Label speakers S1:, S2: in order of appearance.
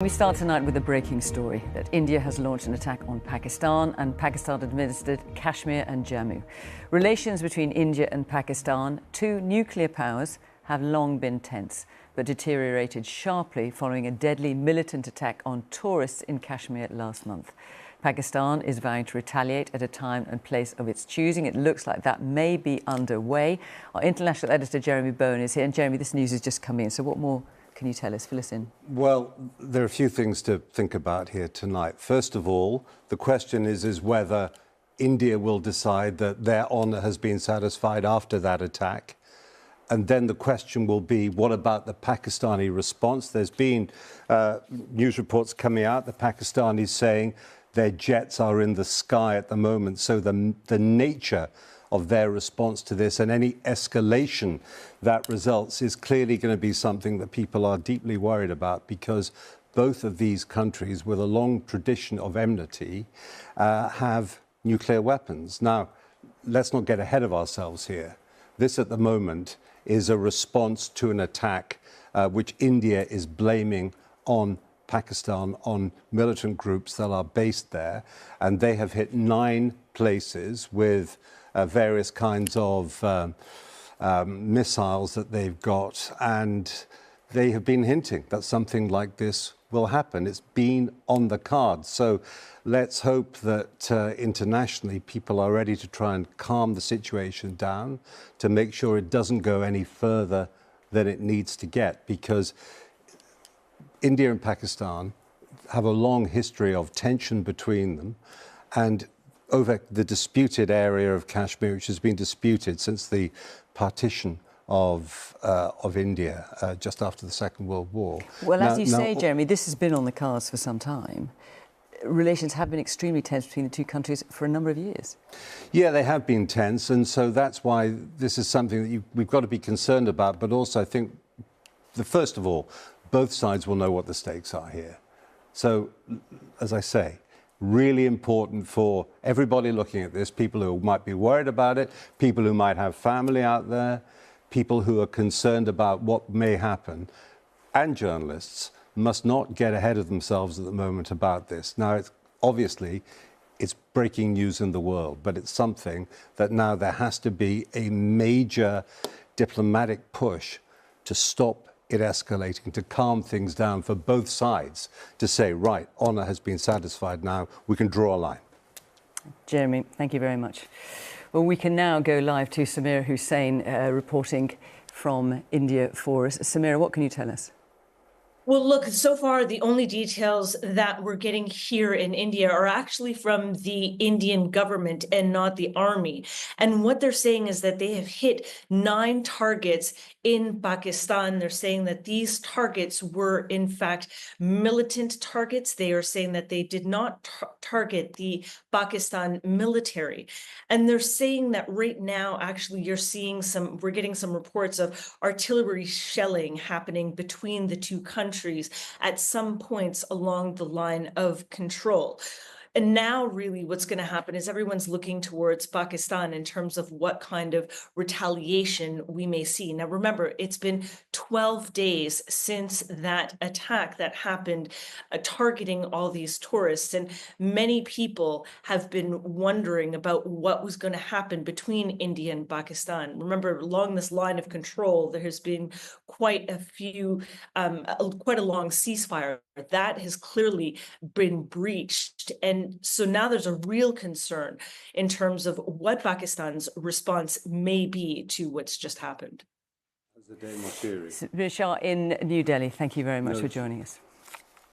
S1: We start tonight with a breaking story that India has launched an attack on Pakistan and Pakistan-administered Kashmir and Jammu. Relations between India and Pakistan, two nuclear powers, have long been tense, but deteriorated sharply following a deadly militant attack on tourists in Kashmir last month. Pakistan is vowing to retaliate at a time and place of its choosing. It looks like that may be underway. Our international editor, Jeremy Bowen, is here. And Jeremy, this news has just come in, so what more can you tell us? Fill us in.
S2: Well, there are a few things to think about here tonight. First of all, the question is whether India will decide that their honour has been satisfied after that attack. And then the question will be, what about the Pakistani response? There's been news reports coming out, the Pakistanis saying their jets are in the sky at the moment. So the nature of their response to this and any escalation that results is clearly going to be something that people are deeply worried about, because both of these countries with a long tradition of enmity have nuclear weapons. Now, let's not get ahead of ourselves here. This at the moment is a response to an attack which India is blaming on Pakistan, on militant groups that are based there, and they have hit 9 places with various kinds of missiles that they've got, and they have been hinting that something like this will happen. It's been on the cards. So let's hope that internationally people are ready to try and calm the situation down to make sure it doesn't go any further than it needs to get, because India and Pakistan have a long history of tension between them, and over the disputed area of Kashmir, which has been disputed since the partition of India just after the Second World War.
S1: Well, as you say, Jeremy, this has been on the cards for some time. Relations have been extremely tense between the two countries for a number of years.
S2: Yeah, they have been tense, and so that's why this is something that we've got to be concerned about. But also, I think, first of all, both sides will know what the stakes are here. So, as I say, really important for everybody looking at this, people who might be worried about it, people who might have family out there, people who are concerned about what may happen, and journalists must not get ahead of themselves at the moment about this. Now, obviously, it's breaking news in the world, but it's something that now there has to be a major diplomatic push to stop it escalating, to calm things down for both sides, to say, right, honour has been satisfied now, we can draw a line.
S1: Jeremy, thank you very much. Well, we can now go live to Samira Hussain reporting from India for us. Samira, what can you tell us?
S3: Well, look, so far, the only details that we're getting here in India are actually from the Indian government and not the army. And what they're saying is that they have hit 9 targets in Pakistan. They're saying that these targets were, in fact, militant targets. They are saying that they did not target the Pakistan military. And they're saying that right now, actually, we're getting some reports of artillery shelling happening between the two countries at some points along the line of control. And now really what's going to happen is everyone's looking towards Pakistan in terms of what kind of retaliation we may see. Now, remember, it's been 12 days since that attack that happened targeting all these tourists. And many people have been wondering about what was going to happen between India and Pakistan. Remember, along this line of control, there has been quite a long ceasefire that has clearly been breached. And so now there's a real concern in terms of what Pakistan's response may be to what's just happened.
S1: Rishar in New Delhi, thank you very much for joining us.